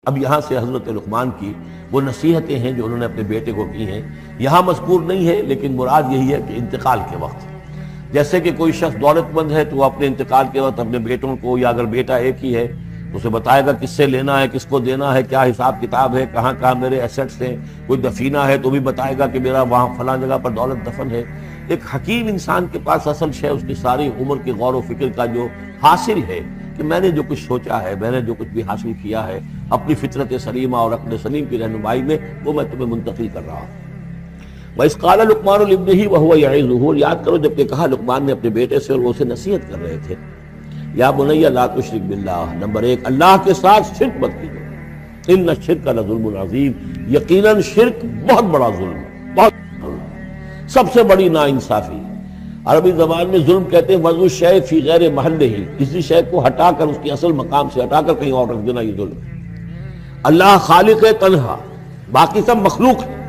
اب یہاں سے حضرت لقمان کی وہ نصیحتیں ہیں جو انہوں نے اپنے بیٹے کو کی ہیں، یہاں مذکور نہیں ہے، لیکن مراد یہی ہے کہ انتقال کے وقت جیسے کہ کوئی شخص دولت مند ہے تو وہ اپنے انتقال کے وقت اپنے بیٹوں کو، یا اگر بیٹا ایک ہی ہے تو اسے بتائے گا کس سے لینا ہے، کس کو دینا ہے، کیا حساب کتاب ہے، کہاں کہاں میرے ایسٹس ہیں، کوئی دفینہ ہے تو بھی بتائے گا کہ میرا وہاں فلاں جگہ پر دولت دفن ہے۔ ایک حکیم انسان کے پاس اصل شے اس کی ساری عمر کی غور و فکر کا جو حاصل ہے کہ میں نے جو کچھ سوچا ہے، میں نے جو کچھ بھی حاصل کیا ہے اپنی فطرت سلیمہ اور عقل سلیم کی رہنمائی میں، وہ میں تمہیں منتقل کر رہا ہوں۔ وَإِذْ قَالَ لُقْمَانُ لِابْنِهِ وَهُوَ يَعِظُهُ، یاد کرو جب کہ کہا لقمان نے اپنے بیٹے سے اور وہ اسے نصیحت کر رہے تھے، یا بنی لا تشرک باللہ، نمبر ایک اللہ کے ساتھ شرک مت کیجو، ان الشرک لظلم عظیم، یقیناً شرک بہت بڑا ظلم ہے، بہت سب سے بڑی ناانصافی۔ عربی زبان میں ظلم کہتے ہیں وضع الشیء فی غیر محلہ، کسی شے کو ہٹا کر اس کے اصل مقام سے ہٹا کر کہیں اور رکھ دینا، یہ ظلم ہے۔ اللہ خالق ہے تنہا، باقی سب مخلوق ہے،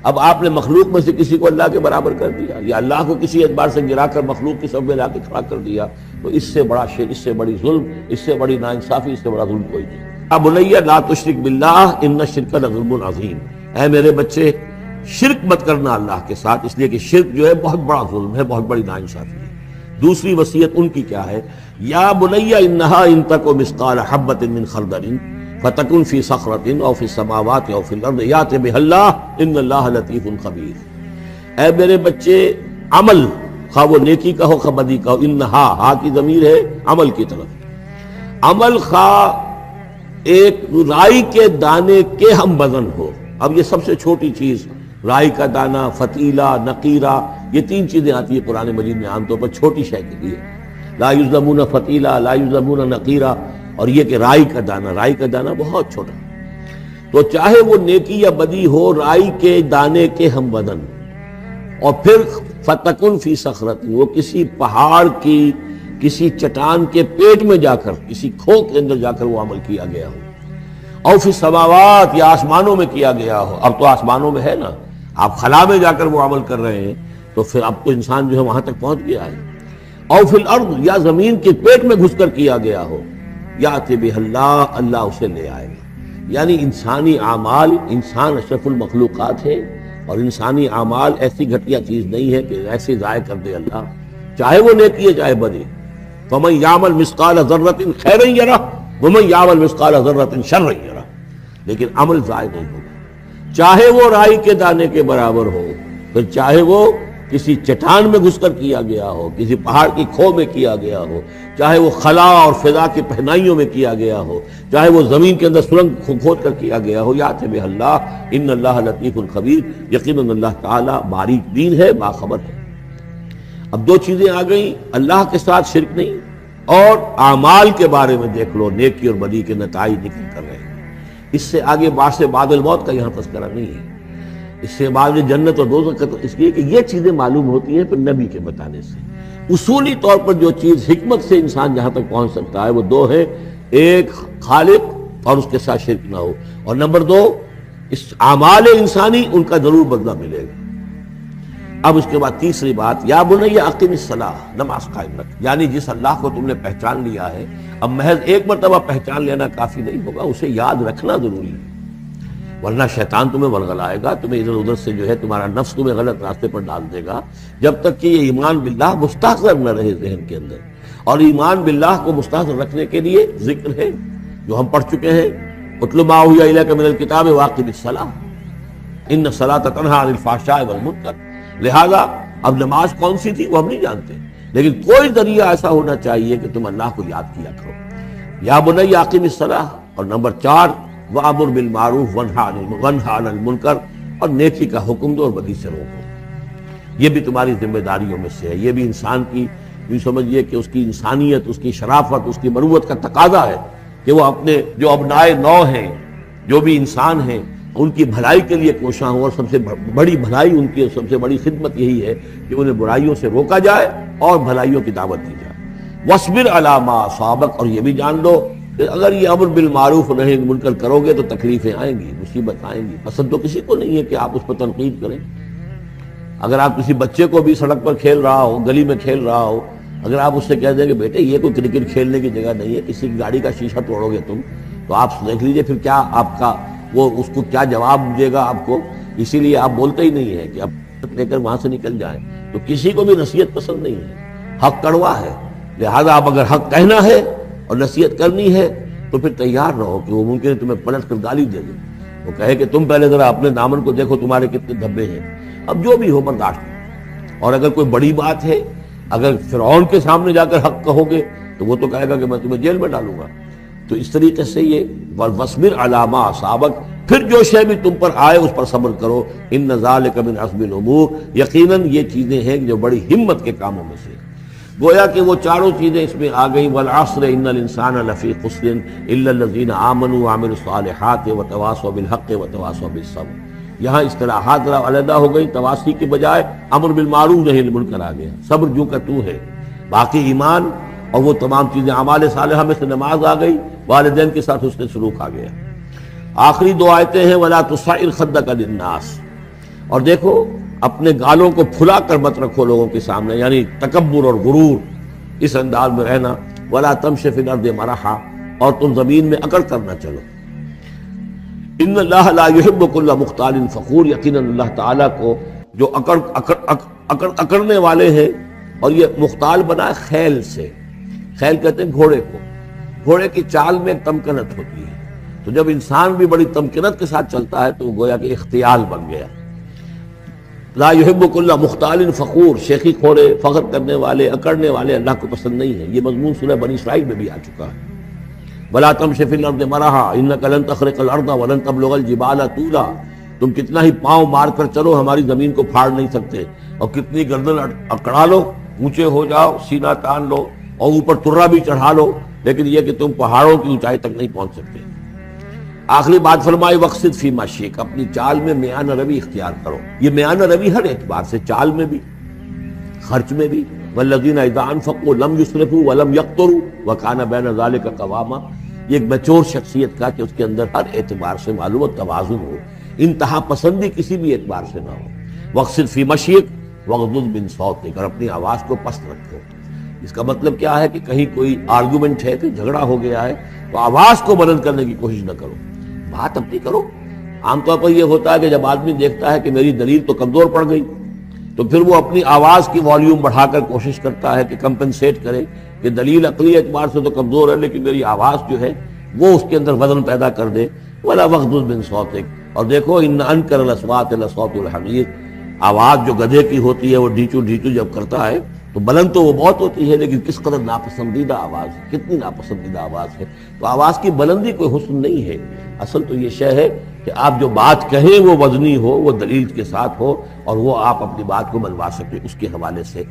اب آپ نے مخلوق میں سے کسی کو اللہ کے برابر کر دیا، یا اللہ کو کسی اعتبار سے گرا کر مخلوق کی صف میں لا کے کھڑا کر دیا، تو اس سے بڑا شرک، اس سے بڑی ظلم، اس سے بڑی ناانصافی، اس سے بڑا ظلم کوئی نہیں۔ اب بنی لا تشرک باللہ ان الشرک لظلم عظیم، اے میرے بچے شرک مت کرنا اللہ کے ساتھ، اس لیے کہ شرک جو ہے بہت بڑا ظلم ہے، بہت بڑی ناانصافی ہے۔ دوسری وصیت ان کی کیا ہے؟ یا بنی انہا ان تک مثقال حبۃ من خردل فتکن فی صخرۃ او فی السماوات او فی الارض یأت بہ اللہ ان اللہ لطیف خبیر، اے میرے بچے عمل، خواہ وہ نیکی کا ہو خواہ بدی کا ہو، انہا ہا کی ضمیر ہے عمل کی طرف، عمل خواہ ایک رائی کے دانے کے ہم وزن ہو، اب یہ سب سے چھوٹی چیز رائی کا دانہ، فتیلہ، نقیرہ، یہ تین چیزیں آتی ہیں قرآن مجید میں عام طور پر چھوٹی شے کے لیے، لا یظلمون فتیلہ، لا یظلمون نقیرہ، اور یہ کہ رائی کا دانہ، رائی کا دانہ بہت چھوٹا، تو چاہے وہ نیکی یا بدی ہو رائی کے دانے کے ہم وزن، اور پھر فتکن فی صخرۃ، وہ کسی پہاڑ کی، کسی چٹان کے پیٹ میں جا کر، کسی کھو کے اندر جا کر وہ عمل کیا گیا ہو، او فی السماوات، یا آسمانوں میں کیا گیا ہو، اب تو آسمانوں میں ہے نا، آپ خلا میں جا کر وہ عمل کر رہے ہیں تو پھر اب تو انسان جو ہے وہاں تک پہنچ گیا ہے، او فی الارض، یا زمین کے پیٹ میں گھس کر کیا گیا ہو، یأت بہ اللہ، اللہ اسے لے آئے گا۔ یعنی انسانی اعمال، انسان اشرف المخلوقات ہے، اور انسانی اعمال ایسی گھٹیا چیز نہیں ہے کہ ایسے ضائع کر دے اللہ، چاہے وہ نیکی ہے چاہے بدی۔ فمن یعمل مثقال ذرۃ خیرا یرہ ومن یعمل مثقال ذرۃ شرا یرہ، لیکن عمل ضائع نہیں ہوگا، چاہے وہ رائی کے دانے کے برابر ہو، پھر چاہے وہ کسی چٹان میں گھس کر کیا گیا ہو، کسی پہاڑ کی کھو میں کیا گیا ہو، چاہے وہ خلا اور فضا کی پہنائیوں میں کیا گیا ہو، چاہے وہ زمین کے اندر سرنگ کھود کر کیا گیا ہو، یأت بہ اللہ ان اللہ لطیف خبیر، یقیناً اللہ تعالیٰ باریک بین ہے، باخبر ہے۔ اب دو چیزیں آ گئیں، اللہ کے ساتھ شرک نہیں، اور اعمال کے بارے میں دیکھ لو، نیکی اور بدی کے نتائج نکل کر رہے ہیں۔ اس سے آگے بعث بعد الموت کا یہاں تذکرہ نہیں ہے، اس سے بعد جنت اور دوزخ کا، اس لیے کہ یہ چیزیں معلوم ہوتی ہیں پھر نبی کے بتانے سے۔ اصولی طور پر جو چیز حکمت سے انسان جہاں تک پہنچ سکتا ہے وہ دو ہے، ایک خالق اور اس کے ساتھ شرک نہ ہو، اور نمبر دو اس اعمال انسانی ان کا ضرور بدلہ ملے گا۔ اب اس کے بعد تیسری بات، یا بنی اقم الصلاۃ، نماز قائم رکھ، یعنی جس اللہ کو تم نے پہچان لیا ہے، اب محض ایک مرتبہ پہچان لینا کافی نہیں ہوگا، اسے یاد رکھنا ضروری ہے، ورنہ شیطان تمہیں ورغلائے گا، تمہیں ادھر ادھر سے جو ہے تمہارا نفس تمہیں غلط راستے پر ڈال دے گا، جب تک کہ یہ ایمان باللہ مستحضر نہ رہے ذہن کے اندر۔ اور ایمان باللہ کو مستحضر رکھنے کے لیے ذکر ہے جو ہم پڑھ چکے ہیں، اتل ما اوحی الیک من الکتاب واقم الصلاۃ ان الصلاۃ تنہی عن الفحشاء والمنکر، لہذا اب نماز کون سی تھی وہ ہم نہیں جانتے، لیکن کوئی ذریعہ ایسا ہونا چاہیے کہ تم اللہ کو یاد کیا کرو۔ یا بنی اقم الصلاۃ، اور نمبر 4 وَأَمُرْ بِالْمَعْرُوفِ وَانْهَ عَنِ الْمُنْكَرِ، اور نیکی کا حکم دو اور بدی سے روکو، یہ بھی تمہاری ذمہ داریوں میں سے ہے، یہ بھی انسان کی، یوں سمجھیے کہ اس کی انسانیت، اس کی شرافت، اس کی مروت کا تقاضا ہے کہ وہ اپنے جو ابنائے نو ہیں، جو بھی انسان ہیں، ان کی بھلائی کے لیے کوشاں ہوں، اور سب سے بڑی بھلائی ان کی، سب سے بڑی خدمت یہی ہے کہ انہیں برائیوں سے روکا جائے اور بھلائیوں کی دعوت دی جائے۔ وَاصْبِرْ عَلَىٰ مَا أَصَابَكَ، اور یہ بھی جان لو کہ اگر یہ امر بالمعروف نہی عن المنکر کرو گے تو تکلیفیں آئیں گی، مصیبت آئیں گی، پسند تو کسی کو نہیں ہے کہ آپ اس پر تنقید کریں۔ اگر آپ کسی بچے کو بھی سڑک پر کھیل رہا ہو، گلی میں کھیل رہا ہو، اگر آپ اس سے کہہ دیں کہ بیٹے یہ کوئی کرکٹ کھیلنے کی جگہ نہیں ہے، کسی کی گاڑی کا شیشہ توڑو گے تم، تو آپ دیکھ لیجئے پھر کیا آپ کا وہ اس کو کیا جواب دے گا آپ کو. اسی لیے آپ بولتے ہی نہیں ہے کہ اب لے کر وہاں سے نکل جائیں. تو کسی کو بھی نصیحت پسند نہیں ہے, حق کڑوا ہے, لہذا آپ اگر حق کہنا ہے اور نصیحت کرنی ہے تو پھر تیار رہو کہ وہ ممکن ہے تمہیں پلٹ کر گالی دے دے, وہ کہے کہ تم پہلے ذرا اپنے دامن کو دیکھو تمہارے کتنے دھبے ہیں. اب جو بھی ہو برداشت. اور اگر کوئی بڑی بات ہے, اگر فرعون کے سامنے جا کر حق کہو گے تو وہ تو کہے گا کہ میں تمہیں جیل میں ڈالوں گا. تو اس طریقے سے یہ وَاصْبِرْ عَلَىٰ مَا أَصَابَكَ, پھر جو شے بھی تم پر آئے اس پر صبر کرو. إِنَّ ذَلِكَ مِنْ عَزْمِ الْأُمُورِ, یقیناً یہ چیزیں ہیں جو بڑی ہمت کے کاموں میں سے. گویا کہ وہ چاروں چیزیں اس میں آ گئیں. وَالْعَصْرِ إِنَّ الْإِنسَانَ لَفِي خُسْرٍ إِلَّا الَّذِينَ آمَنُوا وَعَمِلُوا الصَّالِحَاتِ وَتَوَاصَوْا بِالْحَقِّ وَتَوَاصَوْا بِالصَّبْرِ. یہاں اصطلاحات ذرا علیحدہ ہو گئی, تواصی کے بجائے امر بالمعروف نہی عن المنکر آ گیا. صبر جو کا تو ہے, باقی ایمان اور وہ تمام چیزیں اعمال صالحہ میں سے نماز آ گئی, والدین کے ساتھ حسن سلوک آ گیا. آخری دو آیتیں ہیں وَلَا تُصَعِّرْ خَدَّكَ لِلنَّاسِ, اور دیکھو اپنے گالوں کو پھلا کر مت رکھو لوگوں کے سامنے, یعنی تکبر اور غرور اس انداز میں رہنا. وَلَا تَمْشِ فِي الْأَرْضِ مَرَحًا, اور تم زمین میں اکڑ کر نہ چلو. ان اللہ لا يحب كل مختال فخور, یقیناً اللہ تعالیٰ کو جو اکڑنے والے ہیں. اور یہ مختال بنا خیل سے, خیل کہتے ہیں گھوڑے کو. گھوڑے کی چال میں ایک تمکنت ہوتی ہے, تو جب انسان بھی بڑی تمکنت کے ساتھ چلتا ہے تو وہ گویا کہ اختیال بن گیا. لا يحب كل مختال فخور, شیخی کھوڑے, فخر کرنے والے, اکڑنے والے اللہ کو پسند نہیں ہے. یہ مضمون سورہ بنی اسرائیل میں بھی آ چکا ہے. وَلَا تَمْشِ فِي الْأَرْضِ مَرَحًا إِنَّكَ لَن تَخْرِقَ الْأَرْضَ وَلَن تَبْلُغَ الْجِبَالَ طُولًا, تم کتنا ہی پاؤں مار کر چلو ہماری زمین کو پھاڑ نہیں سکتے, اور کتنی گردن اکڑا لو, اونچے ہو جاؤ, سینہ تان لو اور اوپر ترا بھی چڑھا لو, لیکن یہ کہ تم پہاڑوں کی اونچائی تک نہیں پہنچ سکتے. آخری بات فرمائی وَاقْصِدْ فِي مَشْيِكَ, اپنی چال میں میانہ روی اختیار کرو. یہ میانہ روی ہر اعتبار سے, چال میں بھی, خرچ میں بھی. وَالَّذِينَ إِذَا أَنفَقُوا لَمْ يُسْرِفُوا وَلَمْ يَقْتُرُوا وَكَانَ بَيْنَ ذَلِكَ قَوَامًا, یہ ایک میچور شخصیت کا کہ اس کے اندر ہر اعتبار سے معلوم و توازن ہو, انتہا پسندی کسی بھی اعتبار سے نہ ہو. وَاقْصِدْ فِي مَشْيِكَ وَاغْضُضْ مِنْ صَوْتِكَ, اور اپنی آواز کو پست رکھو. اس کا مطلب کیا ہے کہ کہیں کوئی آرگومنٹ ہے, کہ جھگڑا ہو گیا ہے, تو آواز کو بلند کرنے کی کوشش نہ کرو, بات اپنی کرو. عام طور پر یہ ہوتا ہے کہ جب آدمی دیکھتا ہے کہ میری دلیل تو کمزور پڑ گئی, تو پھر وہ اپنی آواز کی والیوم بڑھا کر کوشش کرتا ہے کہ کمپنسیٹ کرے کہ دلیل عقلی اعتبار سے تو کمزور ہے لیکن میری آواز جو ہے وہ اس کے اندر وزن پیدا کر دے. وَلَا وَاغْضُضْ مِنْ صَوْتِكَ, اور دیکھو إِنَّ أَنْكَرَ الْأَصْوَاتِ لَصَوْتُ الْحَمِيرِ, آواز جو گدھے کی ہوتی ہے وہ ڈھیچو ڈھیچو جب کرتا ہے تو بلند تو وہ بہت ہوتی ہے, لیکن کس قدر ناپسندیدہ آواز ہے, کتنی ناپسندیدہ آواز ہے. تو آواز کی بلندی کوئی حسن نہیں ہے, اصل تو یہ شے ہے کہ آپ جو بات کہیں وہ وزنی ہو, وہ دلیل کے ساتھ ہو, اور وہ آپ اپنی بات کو منوا سکیں اس کے حوالے سے.